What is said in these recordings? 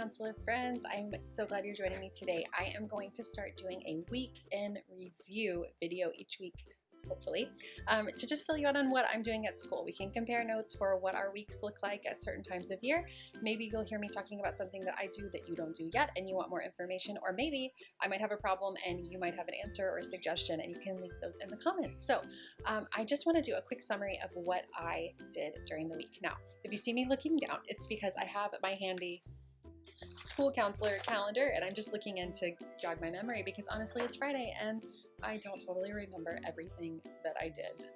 counselor friends. I'm so glad you're joining me today. I am going to start doing a week in review video each week, hopefully, to just fill you out on what I'm doing at school. We can compare notes for what our weeks look like at certain times of year. Maybe you'll hear me talking about something that I do that you don't do yet and you want more information, or maybe I might have a problem and you might have an answer or a suggestion, and you can leave those in the comments. So I just want to do a quick summary of what I did during the week. Now, if you see me looking down, it's because I have my handy school counselor calendar and I'm just looking in to jog my memory, because honestly it's Friday and I don't totally remember everything that I did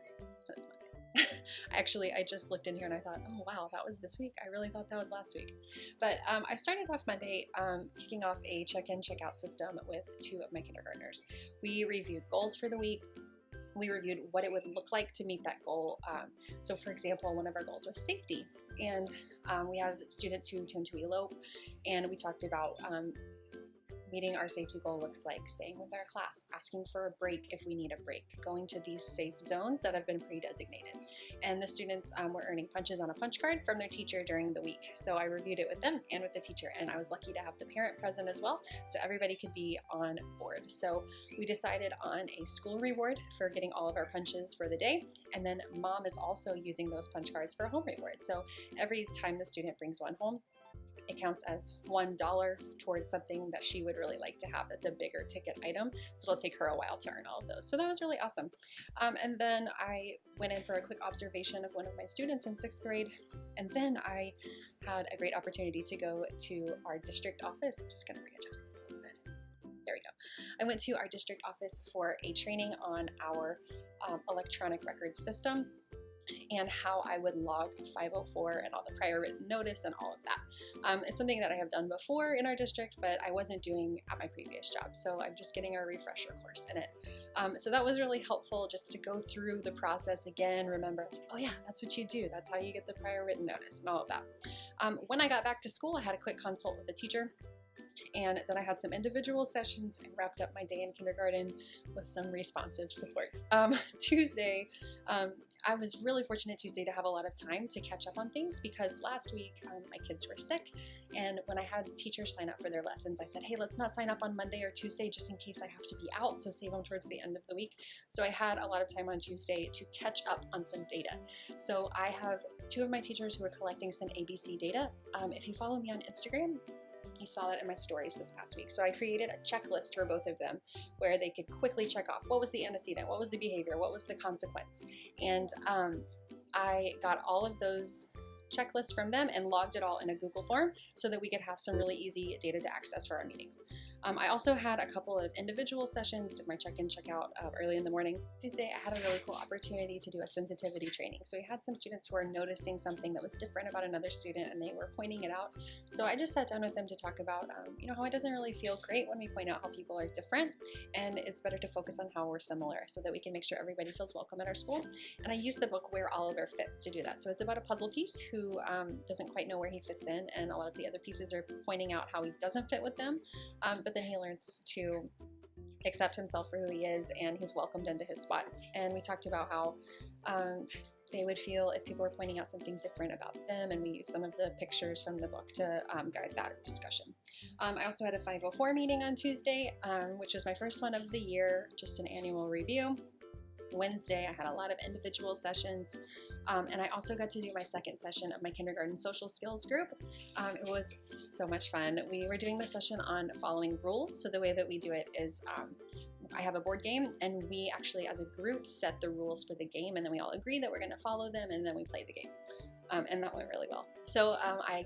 since Monday. I just looked in here and I thought, oh wow, that was this week. I really thought that was last week. But I started off Monday kicking off a check-in, check-out system with 2 of my kindergartners. We reviewed goals for the week. We reviewed what it would look like to meet that goal. So for example, one of our goals was safety. And we have students who tend to elope, and we talked about meeting our safety goal looks like staying with our class, asking for a break if we need a break, going to these safe zones that have been pre-designated. And the students were earning punches on a punch card from their teacher during the week. So I reviewed it with them and with the teacher, and I was lucky to have the parent present as well, so everybody could be on board. So we decided on a school reward for getting all of our punches for the day, and then mom is also using those punch cards for a home reward. So every time the student brings one home, it counts as $1 towards something that she would really like to have that's a bigger ticket item. So it'll take her a while to earn all of those. So that was really awesome. And then I went in for a quick observation of one of my students in 6th grade. And then I had a great opportunity to go to our district office. I'm just going to readjust this a little bit. There we go. I went to our district office for a training on our electronic record system and how I would log 504 and all the prior written notice and all of that. It's something that I have done before in our district, but I wasn't doing at my previous job, so I'm just getting a refresher course in it. So that was really helpful, just to go through the process again, remember, like, oh yeah, that's what you do, that's how you get the prior written notice and all of that. When I got back to school, I had a quick consult with the teacher, and then I had some individual sessions and wrapped up my day in kindergarten with some responsive support. Tuesday, I was really fortunate Tuesday to have a lot of time to catch up on things, because last week my kids were sick, and when I had teachers sign up for their lessons, I said, hey, let's not sign up on Monday or Tuesday just in case I have to be out, so save them towards the end of the week. So I had a lot of time on Tuesday to catch up on some data. So I have 2 of my teachers who are collecting some ABC data. If you follow me on Instagram, you saw that in my stories this past week. So I created a checklist for both of them where they could quickly check off what was the antecedent, what was the behavior, what was the consequence. And I got all of those checklists from them and logged it all in a Google form so that we could have some really easy data to access for our meetings. I also had a couple of individual sessions, did my check-in, check-out early in the morning. Tuesday, I had a really cool opportunity to do a sensitivity training. So we had some students who were noticing something that was different about another student, and they were pointing it out. So I just sat down with them to talk about, how it doesn't really feel great when we point out how people are different, and it's better to focus on how we're similar so that we can make sure everybody feels welcome at our school. And I used the book Where Oliver Fits to do that. So it's about a puzzle piece who doesn't quite know where he fits in, and a lot of the other pieces are pointing out how he doesn't fit with them, but then he learns to accept himself for who he is, and he's welcomed into his spot. And we talked about how they would feel if people were pointing out something different about them, and we used some of the pictures from the book to guide that discussion. I also had a 504 meeting on Tuesday, which was my first one of the year, just an annual review. Wednesday, I had a lot of individual sessions, and I also got to do my second session of my kindergarten social skills group. It was so much fun. We were doing the session on following rules. So the way that we do it is I have a board game, and we actually as a group set the rules for the game, and then we all agree that we're going to follow them, and then we play the game. And that went really well. So I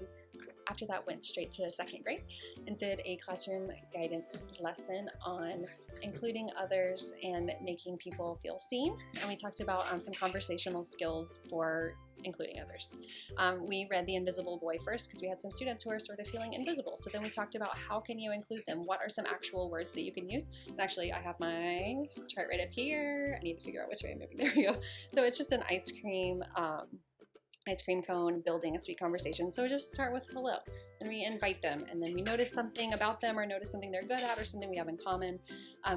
after that went straight to 2nd grade and did a classroom guidance lesson on including others and making people feel seen. And we talked about some conversational skills for including others. We read The Invisible Boy first because we had some students who are sort of feeling invisible. So then we talked about how can you include them? What are some actual words that you can use? And actually I have my chart right up here. I need to figure out which way I'm moving. There we go. So it's just an ice cream cone building a sweet conversation. So we just start with hello, and we invite them, and then we notice something about them or notice something they're good at or something we have in common.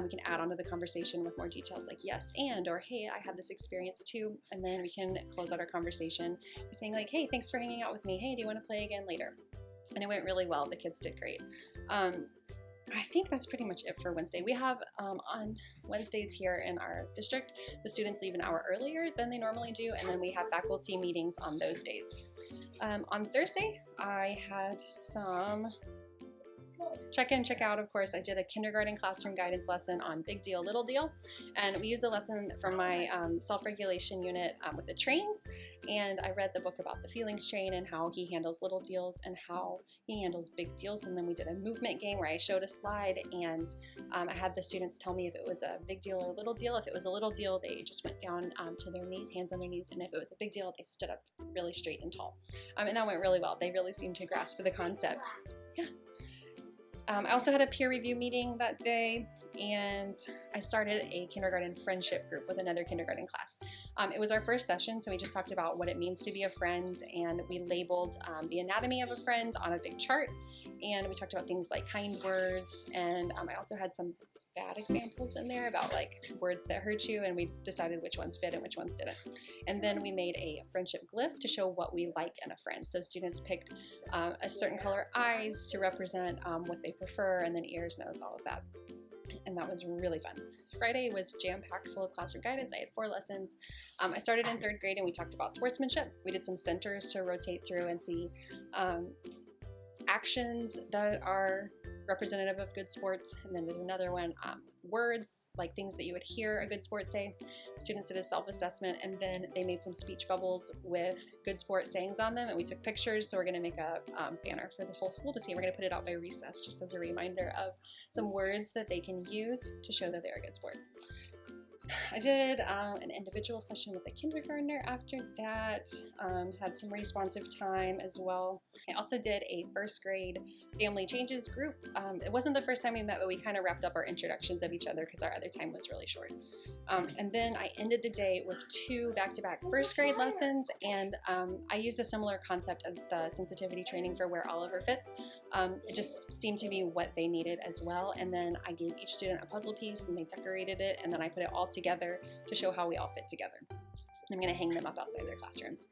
We can add on to the conversation with more details like yes and, or hey, I had this experience too, and then we can close out our conversation by saying like, hey, thanks for hanging out with me. Hey, do you want to play again later? and it went really well. The kids did great. I think that's pretty much it for Wednesday. We have on Wednesdays here in our district, the students leave an hour earlier than they normally do, and then we have faculty meetings on those days. On Thursday, I had some check in, check out, of course. I did a kindergarten classroom guidance lesson on big deal, little deal. And we used a lesson from my self-regulation unit with the trains. And I read the book about the feelings train and how he handles little deals and how he handles big deals. And then we did a movement game where I showed a slide and I had the students tell me if it was a big deal or a little deal. If it was a little deal, they just went down to their knees, hands on their knees. And if it was a big deal, they stood up really straight and tall. And that went really well. They really seemed to grasp the concept. Yeah. I also had a peer review meeting that day, and I started a kindergarten friendship group with another kindergarten class. It was our first session, so we just talked about what it means to be a friend, and we labeled the anatomy of a friend on a big chart, and we talked about things like kind words, and I also had some bad examples in there about like words that hurt you, and we just decided which ones fit and which ones didn't. And then we made a friendship glyph to show what we like in a friend. So students picked a certain color eyes to represent what they prefer, and then ears, nose, all of that. And that was really fun. Friday was jam-packed full of classroom guidance. I had 4 lessons. I started in 3rd grade and we talked about sportsmanship. We did some centers to rotate through and see actions that are representative of good sports. And then there's another one, words, like things that you would hear a good sport say. Students did a self-assessment, and then they made some speech bubbles with good sport sayings on them, and we took pictures. So we're going to make a banner for the whole school to see. We're going to put it out by recess just as a reminder of some words that they can use to show that they're a good sport. I did an individual session with a kindergartner after that, had some responsive time as well. I also did a 1st grade family changes group. It wasn't the first time we met, but we kind of wrapped up our introductions of each other because our other time was really short. And then I ended the day with 2 back-to-back 1st grade lessons, and I used a similar concept as the sensitivity training for where Oliver fits. It just seemed to be what they needed as well, and then I gave each student a puzzle piece and they decorated it, and then I put it all together to show how we all fit together. I'm going to hang them up outside their classrooms.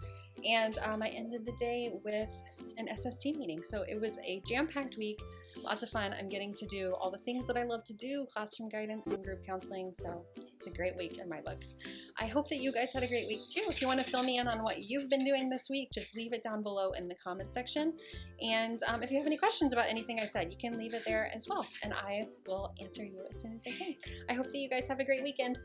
And I ended the day with an SST meeting. So it was a jam-packed week, lots of fun. I'm getting to do all the things that I love to do, classroom guidance and group counseling. So it's a great week in my books. I hope that you guys had a great week too. If you want to fill me in on what you've been doing this week, just leave it down below in the comment section. And if you have any questions about anything I said, you can leave it there as well. And I will answer you as soon as I can. I hope that you guys have a great weekend.